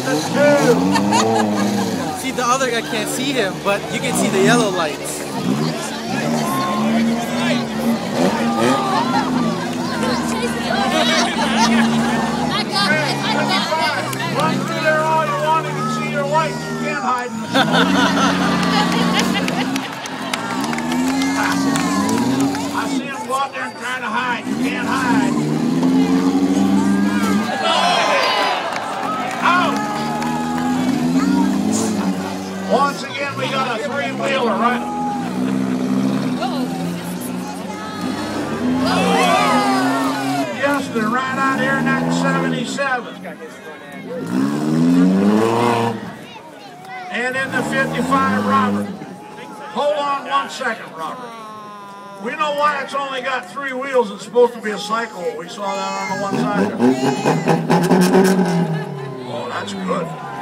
See, the other guy can't see him, but you can see the yellow lights. Run through there all you want, you can see your lights. You can't hide in the smoke. I see him go out there and try to hide. You can't hide. Out! Once again, we got a three-wheeler, right? Justin, right out here in that 77. And in the 55, Robert. Hold on 1 second, Robert. We know why it's only got 3 wheels. It's supposed to be a cycle. We saw that on the one side. Oh, that's good.